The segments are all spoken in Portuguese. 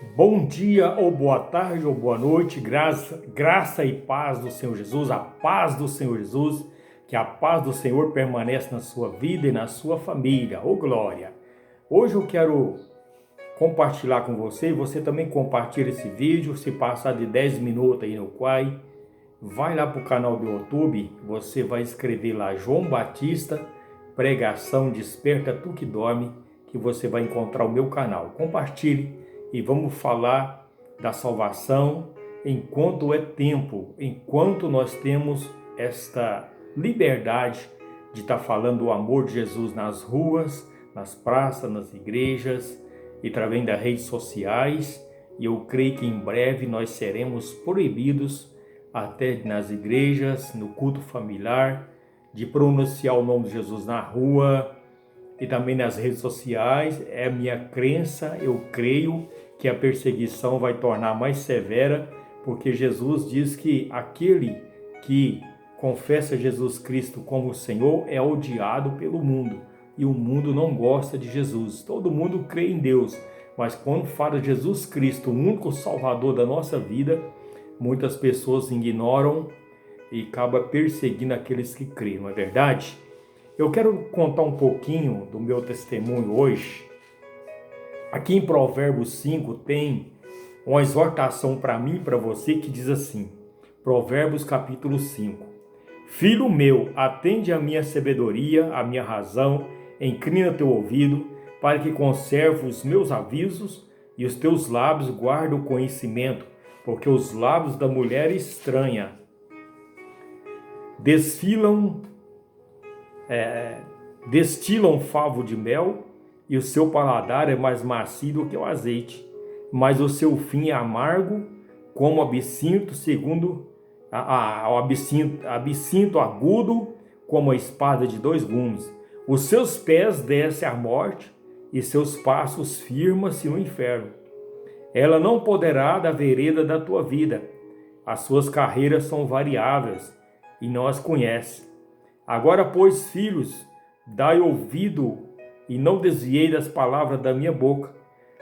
Bom dia, ou boa tarde, ou boa noite, graça e paz do Senhor Jesus, a paz do Senhor Jesus, que a paz do Senhor permanece na sua vida e na sua família, ô glória! Hoje eu quero compartilhar com você, e você também compartilha esse vídeo, se passar de 10 minutos aí no Quai, vai lá para o canal do YouTube, você vai escrever lá João Batista, pregação Desperta Tu que Dorme, que você vai encontrar o meu canal. Compartilhe e vamos falar da salvação enquanto é tempo, enquanto nós temos esta liberdade de estar falando do amor de Jesus nas ruas, nas praças, nas igrejas e através das redes sociais. E eu creio que em breve nós seremos proibidos até nas igrejas, no culto familiar, de pronunciar o nome de Jesus na rua e também nas redes sociais. É minha crença, eu creio que a perseguição vai tornar mais severa, porque Jesus diz que aquele que confessa Jesus Cristo como Senhor é odiado pelo mundo, e o mundo não gosta de Jesus. Todo mundo crê em Deus, mas quando fala de Jesus Cristo, o único Salvador da nossa vida, muitas pessoas ignoram e acabam perseguindo aqueles que creem, não é verdade? Eu quero contar um pouquinho do meu testemunho hoje. Aqui em Provérbios 5 tem uma exortação para mim e para você que diz assim, Provérbios capítulo 5. Filho meu, atende a minha sabedoria, a minha razão, inclina teu ouvido, para que conserve os meus avisos e os teus lábios guardem o conhecimento, porque os lábios da mulher estranha destilam favo de mel, e o seu paladar é mais macio do que o azeite, mas o seu fim é amargo como o absinto, segundo o absinto agudo como a espada de dois gumes. Os seus pés descem à morte e seus passos firmam-se no inferno. Ela não poderá da vereda da tua vida. As suas carreiras são variáveis e não as conhece. Agora, pois, filhos, dai ouvido e não desviei das palavras da minha boca.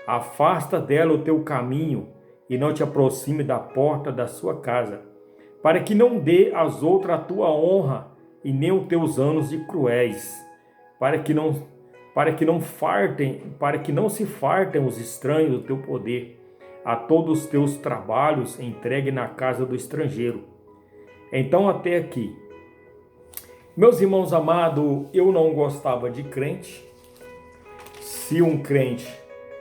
Afasta dela o teu caminho e não te aproxime da porta da sua casa, para que não dê às outras a tua honra e nem os teus anos de cruéis, para que não se fartem os estranhos do teu poder, a todos os teus trabalhos entregue na casa do estrangeiro. Então até aqui. Meus irmãos amados, eu não gostava de crente. Se um crente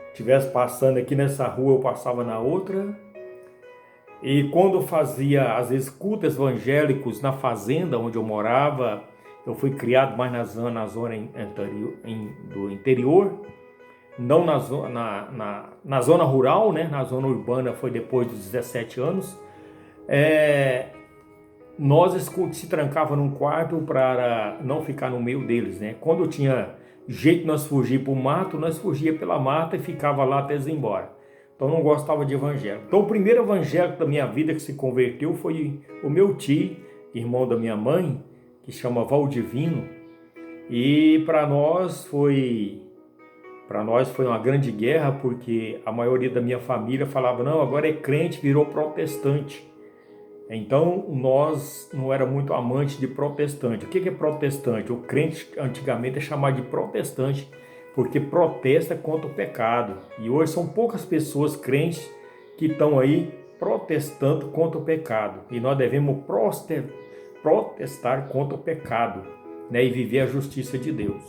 estivesse passando aqui nessa rua, eu passava na outra. E quando eu fazia, às vezes, cultos evangélicos na fazenda onde eu morava, eu fui criado mais na zona do interior, não na zona rural, né? Na zona urbana foi depois dos 17 anos. Nós se trancava num quarto para não ficar no meio deles, né? Quando tinha jeito de nós fugir para o mato, nós fugia pela mata e ficava lá até eles ir embora. Então não gostava de evangélico. Então o primeiro evangélico da minha vida que se converteu foi o meu tio, irmão da minha mãe, que chama Valdivino. E para nós foi uma grande guerra, porque a maioria da minha família falava, não, agora é crente, virou protestante. Então, nós não era muito amante de protestante. O que é protestante? O crente antigamente é chamado de protestante, porque protesta contra o pecado. E hoje são poucas pessoas crentes que estão aí protestando contra o pecado. E nós devemos protestar contra o pecado, né? E viver a justiça de Deus.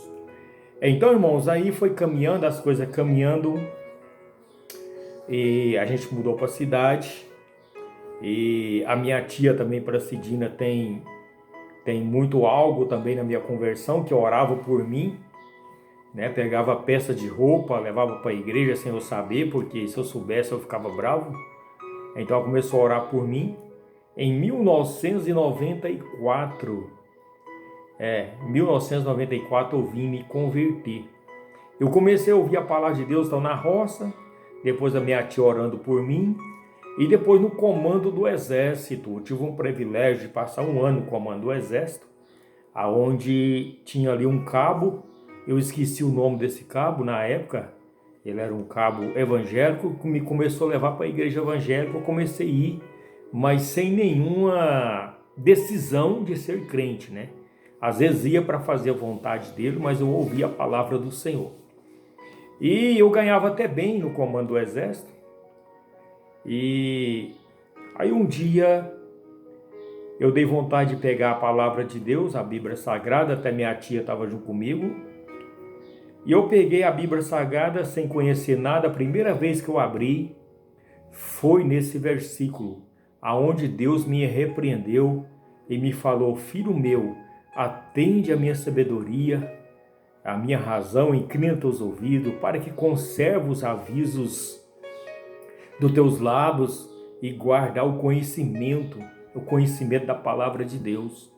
Então, irmãos, aí foi caminhando, as coisas caminhando, e a gente mudou para a cidade. E a minha tia também, Pracidina, tem muito algo também na minha conversão, que orava por mim, né? Pegava peça de roupa, levava para a igreja sem eu saber, porque se eu soubesse eu ficava bravo. Então ela começou a orar por mim. Em 1994 eu vim me converter. Eu comecei a ouvir a palavra de Deus, então na roça, depois a minha tia orando por mim, e depois no comando do exército. Eu tive um privilégio de passar um ano no comando do exército, aonde tinha ali um cabo, eu esqueci o nome desse cabo na época, Ele era um cabo evangélico que me começou a levar para a igreja evangélica. Eu comecei a ir, mas sem nenhuma decisão de ser crente, né? Às vezes ia para fazer a vontade dele, mas eu ouvia a palavra do Senhor. E eu ganhava até bem no comando do exército. E aí um dia eu dei vontade de pegar a palavra de Deus, a Bíblia Sagrada, até minha tia estava junto comigo. E eu peguei a Bíblia Sagrada sem conhecer nada. A primeira vez que eu abri foi nesse versículo, aonde Deus me repreendeu e me falou: filho meu, atende a minha sabedoria, a minha razão, inclina teus ouvidos, para que conserve os avisos dos teus lábios e guardar o conhecimento da palavra de Deus.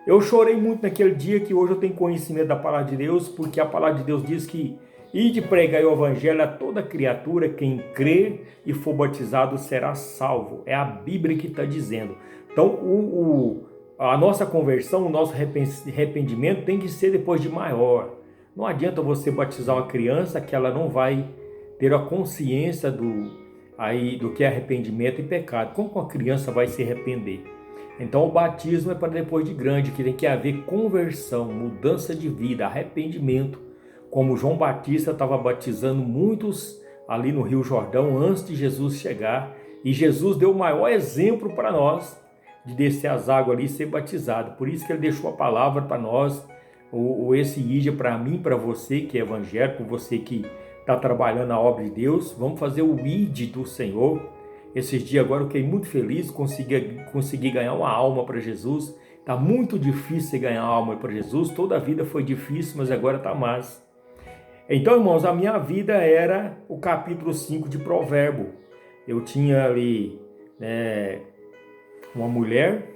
Eu chorei muito naquele dia, que hoje eu tenho conhecimento da palavra de Deus, porque a palavra de Deus diz que ide pregar o evangelho a toda criatura, quem crer e for batizado será salvo. É a Bíblia que está dizendo. Então a nossa conversão, o nosso arrependimento tem que ser depois de maior. Não adianta você batizar uma criança que ela não vai ter a consciência do que é arrependimento e pecado. Como uma criança vai se arrepender? Então o batismo é para depois de grande, que tem que haver conversão, mudança de vida, arrependimento. Como João Batista estava batizando muitos ali no Rio Jordão antes de Jesus chegar. E Jesus deu o maior exemplo para nós de descer as águas ali e ser batizado. Por isso que ele deixou a palavra para nós, esse ide para mim, para você que é evangélico, você que está trabalhando a obra de Deus. Vamos fazer o ide do Senhor. Esses dias agora eu fiquei muito feliz, consegui ganhar uma alma para Jesus. Está muito difícil ganhar uma alma para Jesus, toda a vida foi difícil, mas agora está mais. Então, irmãos, a minha vida era o capítulo 5 de Provérbio. Eu tinha ali uma mulher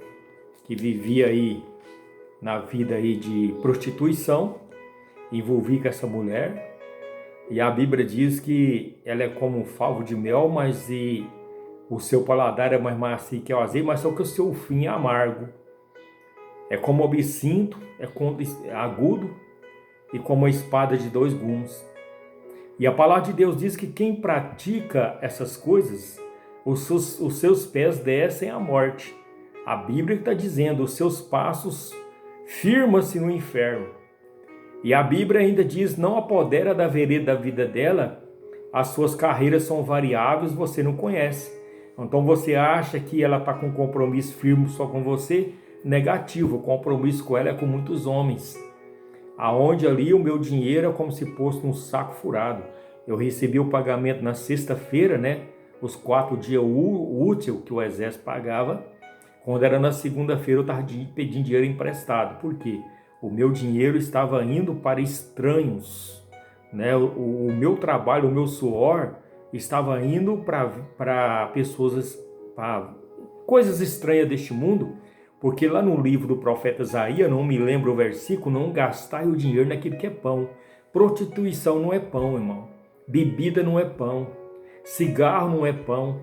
que vivia aí na vida aí de prostituição, envolvi com essa mulher. E a Bíblia diz que ela é como um favo de mel, mas o seu paladar é mais macio que o azeite, mas só que o seu fim é amargo. É como o absinto, é agudo e como a espada de dois gumes. E a palavra de Deus diz que quem pratica essas coisas, os seus pés descem à morte. A Bíblia está dizendo: os seus passos firma-se no inferno. E a Bíblia ainda diz: não apodera da vereda da vida dela, as suas carreiras são variáveis, você não conhece. Então você acha que ela está com um compromisso firme só com você? Negativo, o compromisso com ela é com muitos homens. Aonde ali o meu dinheiro é como se fosse um saco furado. Eu recebi o pagamento na sexta-feira, né? Os 4 dias úteis que o exército pagava. Quando era na segunda-feira eu estava pedindo dinheiro emprestado. Por quê? O meu dinheiro estava indo para estranhos, né? O meu trabalho, o meu suor estava indo para pessoas, para coisas estranhas deste mundo, porque lá no livro do profeta Isaías, não me lembro o versículo, não gastai o dinheiro naquilo que é pão. Prostituição não é pão, irmão. Bebida não é pão. Cigarro não é pão.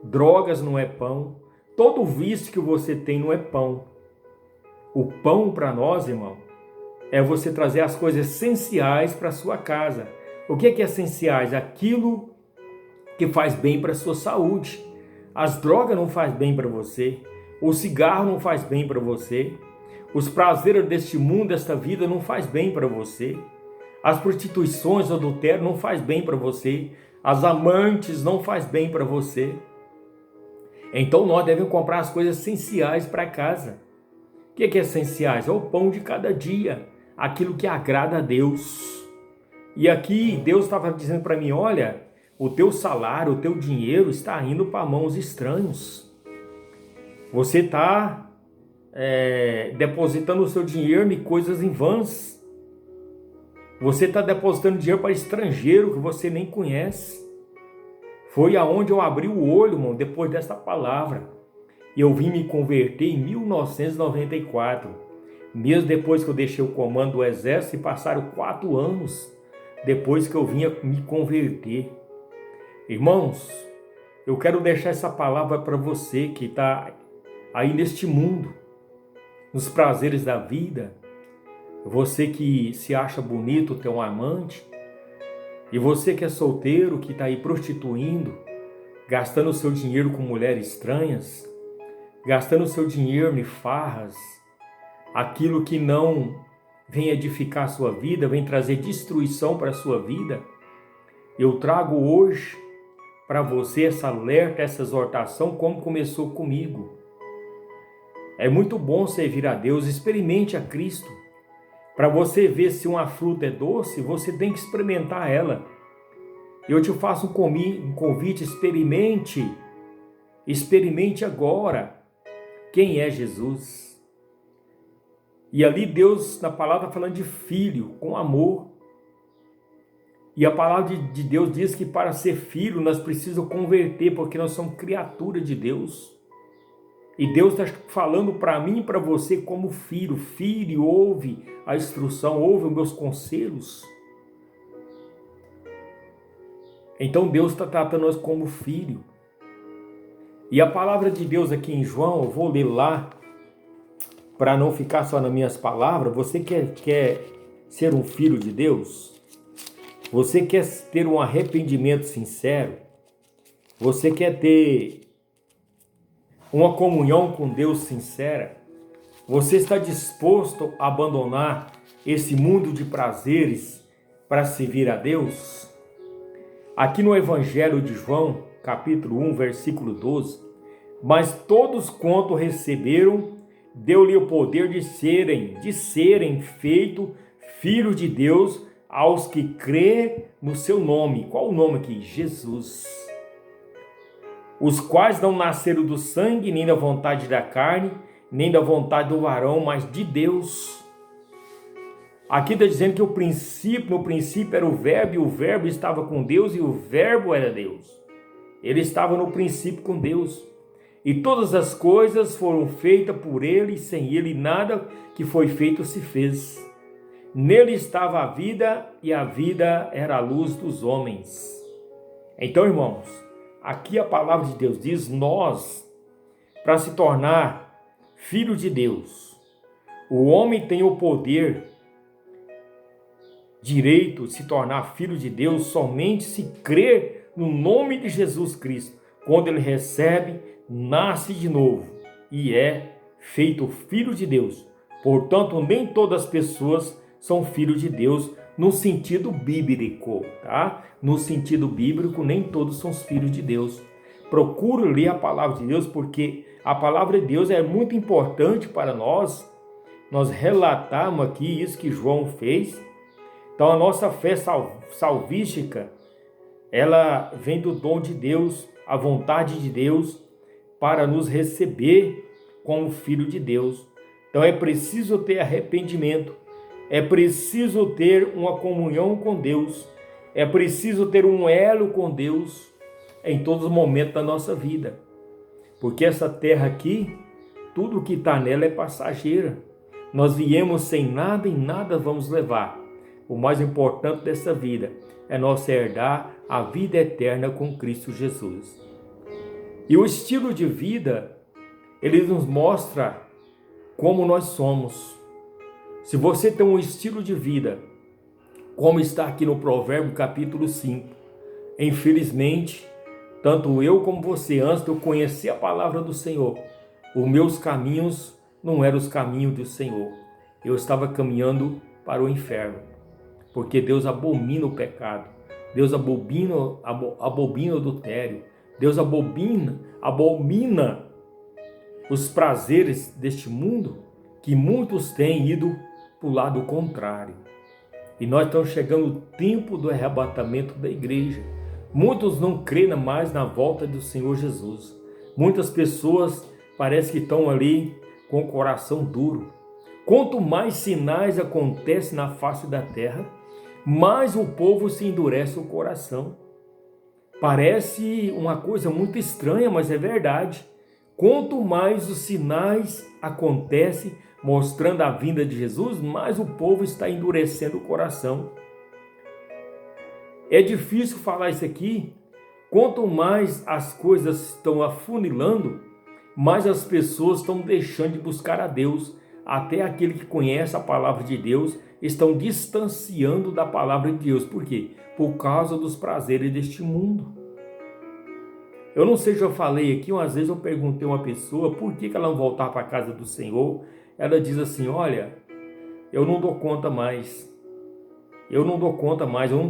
Drogas não é pão. Todo vício que você tem não é pão. O pão para nós, irmão, é você trazer as coisas essenciais para a sua casa. O que é essenciais? Aquilo que faz bem para a sua saúde. As drogas não fazem bem para você. O cigarro não faz bem para você. Os prazeres deste mundo, desta vida, não faz bem para você. As prostituições, o adultério não faz bem para você. As amantes não faz bem para você. Então nós devemos comprar as coisas essenciais para casa. O que é essenciais? É o pão de cada dia, aquilo que agrada a Deus. E aqui Deus estava dizendo para mim: olha, o teu salário, o teu dinheiro está indo para mãos estranhos. Você está depositando o seu dinheiro em coisas em vãs. Você está depositando dinheiro para estrangeiro que você nem conhece. Foi aonde eu abri o olho, irmão, depois dessa palavra. E eu vim me converter em 1994, mesmo depois que eu deixei o comando do exército, e passaram 4 anos depois que eu vinha me converter. Irmãos, eu quero deixar essa palavra para você que está aí neste mundo, nos prazeres da vida, você que se acha bonito ter um amante, E você que é solteiro, que está aí prostituindo, gastando o seu dinheiro com mulheres estranhas, gastando o seu dinheiro em farras, aquilo que não vem edificar a sua vida, vem trazer destruição para a sua vida, eu trago hoje para você essa alerta, essa exortação, como começou comigo. É muito bom servir a Deus, experimente a Cristo. Para você ver se uma fruta é doce, você tem que experimentar ela. Eu te faço um convite, experimente agora quem é Jesus. E ali Deus, na palavra, falando de filho, com amor. E a palavra de Deus diz que para ser filho nós precisamos converter, porque nós somos criatura de Deus. E Deus está falando para mim e para você como filho. Filho, ouve a instrução, ouve os meus conselhos. Então Deus está tratando nós como filho. E a palavra de Deus aqui em João, eu vou ler lá, para não ficar só nas minhas palavras. Você quer ser um filho de Deus? Você quer ter um arrependimento sincero? Você quer ter uma comunhão com Deus sincera? Você está disposto a abandonar esse mundo de prazeres para servir a Deus? Aqui no Evangelho de João, capítulo 1, versículo 12, mas todos quanto receberam, deu-lhe o poder de serem feitos filhos de Deus aos que crê no seu nome. Qual o nome aqui? Jesus. Os quais não nasceram do sangue, nem da vontade da carne, nem da vontade do varão, mas de Deus. Aqui está dizendo que no princípio era o Verbo, e o Verbo estava com Deus, e o Verbo era Deus. Ele estava no princípio com Deus. E todas as coisas foram feitas por ele, e sem ele nada que foi feito se fez. Nele estava a vida, e a vida era a luz dos homens. Então, irmãos, aqui a palavra de Deus diz, nós, para se tornar filho de Deus, o homem tem o poder, direito de se tornar filho de Deus somente se crer no nome de Jesus Cristo. Quando ele recebe, nasce de novo e é feito filho de Deus. Portanto, nem todas as pessoas são filhos de Deus no sentido bíblico, tá? No sentido bíblico, nem todos são filhos de Deus. Procure ler a palavra de Deus, porque a palavra de Deus é muito importante para nós. Nós relatamos aqui isso que João fez. Então, a nossa fé salvífica, ela vem do dom de Deus, a vontade de Deus, para nos receber como filho de Deus. Então, é preciso ter arrependimento, é preciso ter uma comunhão com Deus, é preciso ter um elo com Deus em todos os momentos da nossa vida. Porque essa terra aqui, tudo que está nela é passageira. Nós viemos sem nada e nada vamos levar. O mais importante dessa vida é nós herdar a vida eterna com Cristo Jesus. E o estilo de vida, ele nos mostra como nós somos. Se você tem um estilo de vida, como está aqui no Provérbio capítulo 5, infelizmente, tanto eu como você, antes de eu conhecer a palavra do Senhor, os meus caminhos não eram os caminhos do Senhor. Eu estava caminhando para o inferno, porque Deus abomina o pecado, Deus abomina o adultério, Deus abomina os prazeres deste mundo, que muitos têm ido para o lado contrário. E nós estamos chegando no tempo do arrebatamento da igreja. Muitos não creem mais na volta do Senhor Jesus. Muitas pessoas parecem que estão ali com o coração duro. Quanto mais sinais acontecem na face da terra, mais o povo se endurece o coração. Parece uma coisa muito estranha, mas é verdade. Quanto mais os sinais acontecem mostrando a vinda de Jesus, mais o povo está endurecendo o coração. É difícil falar isso aqui. Quanto mais as coisas estão afunilando, mais as pessoas estão deixando de buscar a Deus. Até aquele que conhece a palavra de Deus estão distanciando da palavra de Deus. Por quê? por causa dos prazeres deste mundo. Eu não sei se eu falei aqui, às vezes eu perguntei a uma pessoa por que ela não voltar para a casa do Senhor. Ela diz assim: olha, eu não dou conta mais, eu não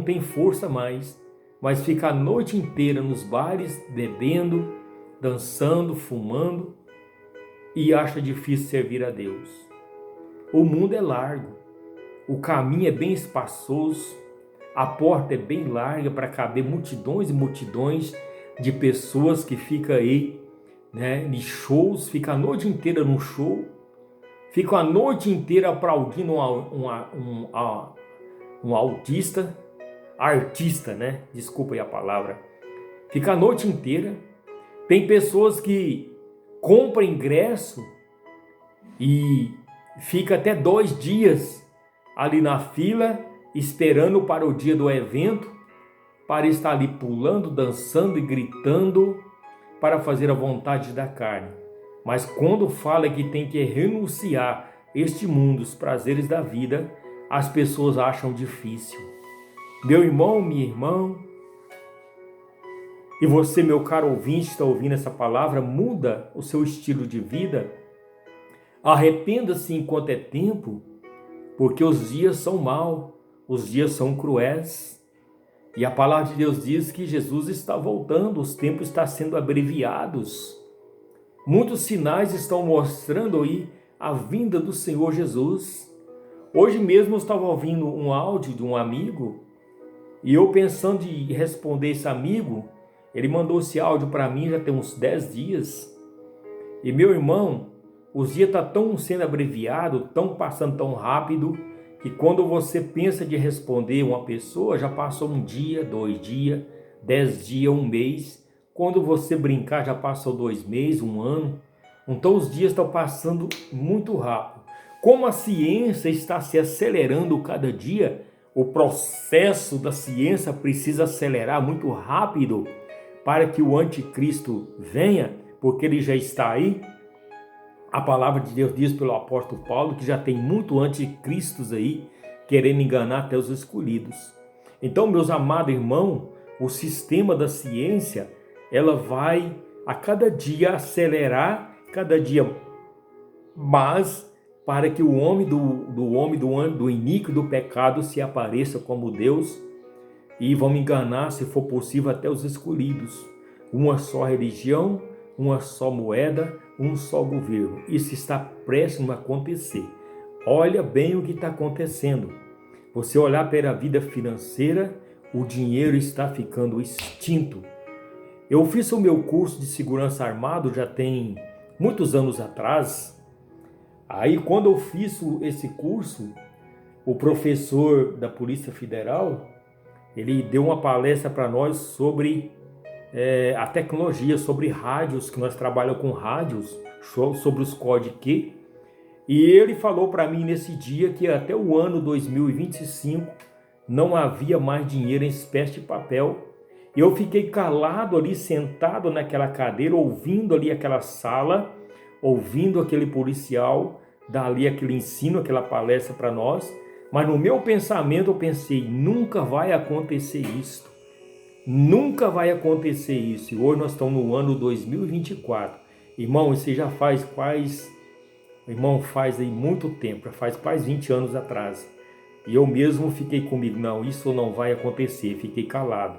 tenho força mais, mas fica a noite inteira nos bares, bebendo, dançando, fumando, e acha difícil servir a Deus. O mundo é largo, o caminho é bem espaçoso, a porta é bem larga para caber multidões e multidões de pessoas que ficam aí, né, em shows, fica a noite inteira no show, fica a noite inteira aplaudindo um artista, né? Desculpa aí a palavra. Fica a noite inteira. Tem pessoas que compram ingresso e fica até 2 dias ali na fila, esperando para o dia do evento, para estar ali pulando, dançando e gritando, para fazer a vontade da carne. Mas quando fala que tem que renunciar este mundo, os prazeres da vida, as pessoas acham difícil. Meu irmão, minha irmã, e você, meu caro ouvinte, está ouvindo essa palavra, muda o seu estilo de vida. Arrependa-se enquanto é tempo, porque os dias são maus, os dias são cruéis. E a palavra de Deus diz que Jesus está voltando, os tempos estão sendo abreviados. Muitos sinais estão mostrando aí a vinda do Senhor Jesus. Hoje mesmo eu estava ouvindo um áudio de um amigo, e eu pensando em responder esse amigo, ele mandou esse áudio para mim já tem uns 10 dias. E meu irmão, os dias estão sendo abreviados, estão passando tão rápido, que quando você pensa de responder uma pessoa, já passou 1 dia, 2 dias, 10 dias, 1 mês. Quando você brincar, já passou 2 meses, 1 ano. Então os dias estão passando muito rápido. Como a ciência está se acelerando cada dia, o processo da ciência precisa acelerar muito rápido para que o anticristo venha, porque ele já está aí. A palavra de Deus diz pelo apóstolo Paulo que já tem muito anticristos aí, querendo enganar até os escolhidos. Então, meus amados irmãos, o sistema da ciência, ela vai a cada dia acelerar, cada dia mais, para que o homem do iníquo, do pecado, se apareça como Deus, e vão enganar, se for possível, até os escolhidos. Uma só religião, uma só moeda, um só governo. Isso está prestes a acontecer. Olha bem o que está acontecendo. Você olhar para a vida financeira, o dinheiro está ficando extinto. Eu fiz o meu curso de segurança armado já tem muitos anos atrás. Aí quando eu fiz esse curso, o professor da Polícia Federal, ele deu uma palestra para nós sobre a tecnologia, sobre rádios, que nós trabalhamos com rádios, sobre os códigos Q. E ele falou para mim nesse dia que até o ano 2025 não havia mais dinheiro em espécie de papel. E eu fiquei calado ali, sentado naquela cadeira, ouvindo ali aquela sala, ouvindo aquele policial dar ali aquele ensino, aquela palestra para nós. Mas no meu pensamento eu pensei, nunca vai acontecer isso. Nunca vai acontecer isso. E hoje nós estamos no ano 2024. Irmão, isso já faz aí muito tempo, já faz quase 20 anos atrás. E eu mesmo fiquei comigo, não, isso não vai acontecer, fiquei calado.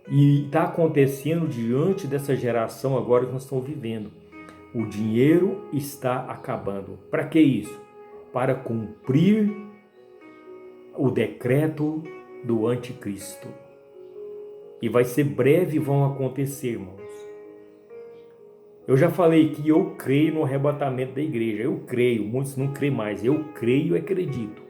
E está acontecendo diante dessa geração agora que nós estamos vivendo. O dinheiro está acabando. Para que isso? Para cumprir o decreto do anticristo. E vai ser breve, vão acontecer, irmãos. Eu já falei que eu creio no arrebatamento da igreja. Eu creio, muitos não creem mais. Eu creio e acredito.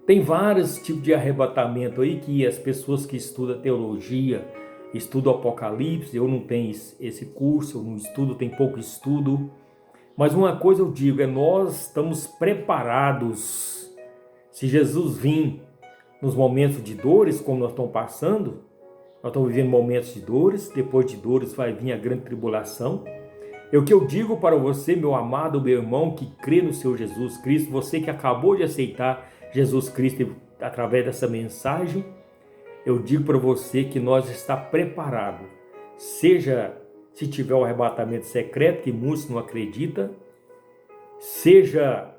Tem vários tipos de arrebatamento aí que as pessoas que estudam teologia, estudam Apocalipse, eu não tenho esse curso, eu não estudo, tenho pouco estudo. Mas uma coisa eu digo, nós estamos preparados. Se Jesus vir nos momentos de dores, como nós estamos passando, nós estamos vivendo momentos de dores, depois de dores vai vir a grande tribulação. O que eu digo para você, meu amado, meu irmão, que crê no Senhor Jesus Cristo, você que acabou de aceitar Jesus Cristo através dessa mensagem, eu digo para você que nós está preparado. Seja se tiver o arrebatamento secreto, que muitos não acreditam, seja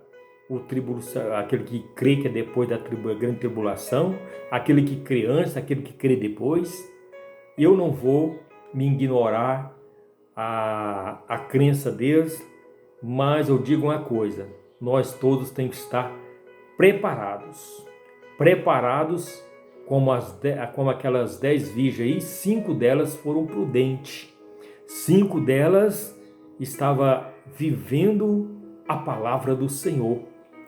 aquele que crê que é depois da grande tribulação, aquele que crê antes, aquele que crê depois. Eu não vou me ignorar a crença deles, mas eu digo uma coisa, nós todos temos que estar preparados como aquelas 10 virgens aí. 5 delas foram prudentes, 5 delas estavam vivendo a palavra do Senhor,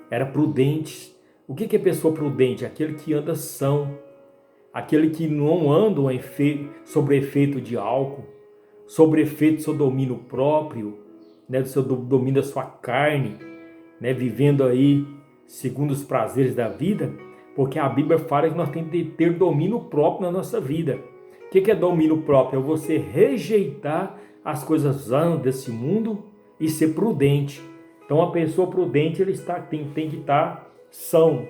era prudente. O que é pessoa prudente? Aquele que anda são, aquele que não anda sobre efeito de álcool, sobre efeito do seu domínio próprio, né, do seu domínio da sua carne, né, vivendo aí segundo os prazeres da vida, porque a Bíblia fala que nós temos que ter domínio próprio na nossa vida. O que é domínio próprio? É você rejeitar as coisas vãs desse mundo e ser prudente. Então a pessoa prudente tem que estar são.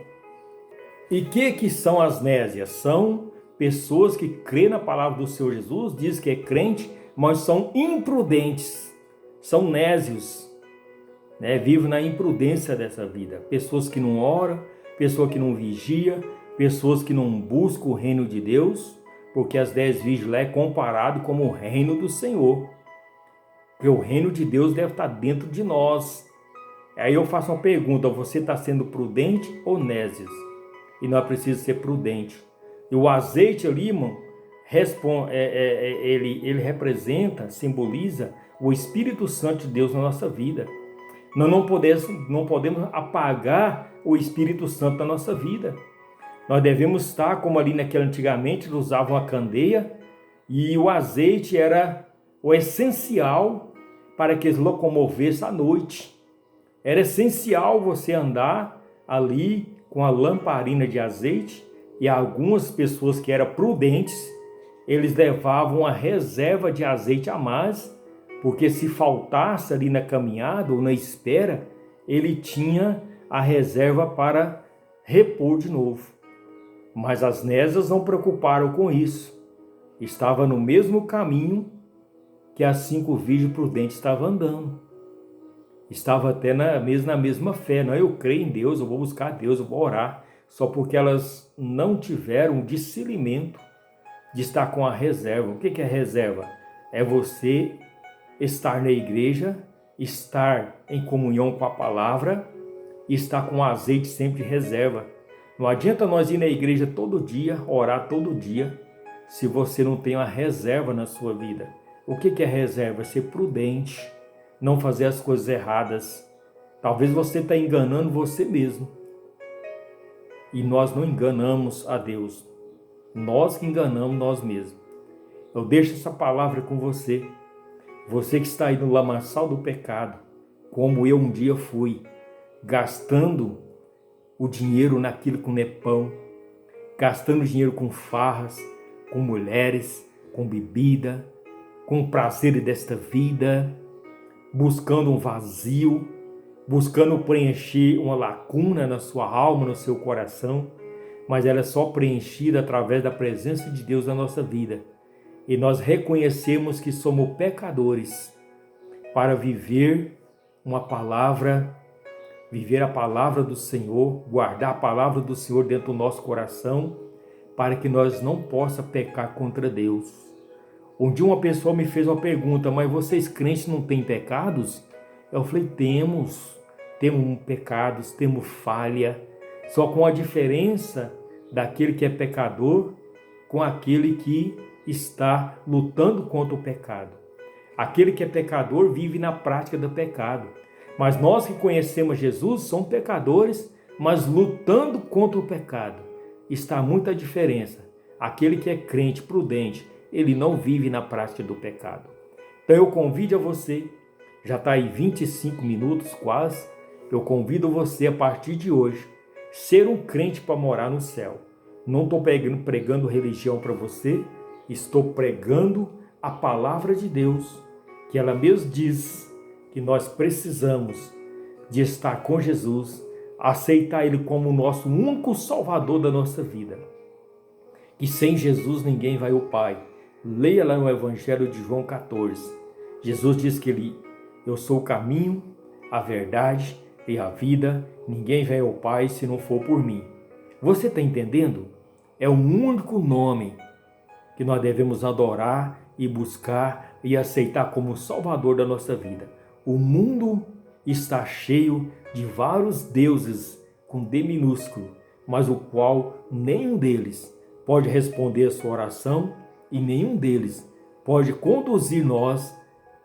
E que são as nésias? São pessoas que crêem na palavra do Senhor Jesus, diz que é crente, mas são imprudentes, são nésios, né? Vivem na imprudência dessa vida. Pessoas que não oram, pessoas que não vigiam, pessoas que não buscam o reino de Deus, porque as 10 virgens lá é comparado como o reino do Senhor. Porque o reino de Deus deve estar dentro de nós. Aí eu faço uma pergunta, você está sendo prudente ou nésios? E nós precisamos ser prudentes. E o azeite ali, irmão, ele representa, simboliza o Espírito Santo de Deus na nossa vida. Nós não podemos apagar o Espírito Santo da nossa vida. Nós devemos estar como ali antigamente, eles usavam a candeia e o azeite era o essencial para que eles locomovessem à noite. Era essencial você andar ali com a lamparina de azeite, e algumas pessoas que eram prudentes, eles levavam a reserva de azeite a mais, porque se faltasse ali na caminhada ou na espera, ele tinha a reserva para repor de novo. Mas as nésias não preocuparam com isso. Estava no mesmo caminho que as 5 virgens prudentes estavam andando. Estava até na mesma fé. Não, eu creio em Deus, eu vou buscar Deus, eu vou orar. Só porque elas não tiveram o discernimento de estar com a reserva. O que é reserva? É você estar na igreja, estar em comunhão com a palavra e estar com o azeite sempre em reserva. Não adianta nós ir na igreja todo dia, orar todo dia, se você não tem uma reserva na sua vida. O que é reserva? Ser prudente, não fazer as coisas erradas. Talvez você está enganando você mesmo. E nós não enganamos a Deus. Nós que enganamos nós mesmos. Eu deixo essa palavra com você. Você que está aí no lamaçal do pecado, como eu um dia fui, gastando o dinheiro naquilo que não é pão, gastando dinheiro com farras, com mulheres, com bebida, com prazer desta vida, buscando um vazio, buscando preencher uma lacuna na sua alma, no seu coração, mas ela é só preenchida através da presença de Deus na nossa vida. E nós reconhecemos que somos pecadores para viver uma palavra, viver a palavra do Senhor, guardar a palavra do Senhor dentro do nosso coração, para que nós não possa pecar contra Deus. Um dia uma pessoa me fez uma pergunta, mas vocês crentes não têm pecados? Eu falei, temos pecados, temos falha, só com a diferença daquele que é pecador com aquele que está lutando contra o pecado. Aquele que é pecador vive na prática do pecado. Mas nós que conhecemos Jesus somos pecadores, mas lutando contra o pecado. Está muita diferença. Aquele que é crente, prudente, ele não vive na prática do pecado. Então eu convido a você, já está aí 25 minutos quase, eu convido você a partir de hoje, ser um crente para morar no céu. Não estou pregando religião para você, estou pregando a palavra de Deus, que ela mesmo diz que nós precisamos de estar com Jesus aceitar Ele como o nosso único Salvador da nossa vida. Que sem Jesus ninguém vai ao Pai. Leia lá no Evangelho de João 14. Jesus diz que eu sou o caminho, a verdade e a vida. Ninguém vai ao Pai se não for por mim. Você está entendendo? É o único nome que nós devemos adorar e buscar e aceitar como Salvador da nossa vida. O mundo está cheio de vários deuses com D minúsculo, mas o qual nenhum deles pode responder a sua oração e nenhum deles pode conduzir nós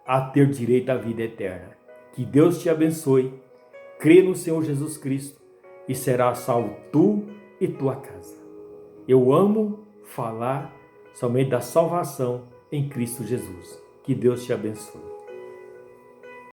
a ter direito à vida eterna. Que Deus te abençoe. Crê no Senhor Jesus Cristo e será salvo tu e tua casa. Eu amo falar somente da salvação em Cristo Jesus. Que Deus te abençoe.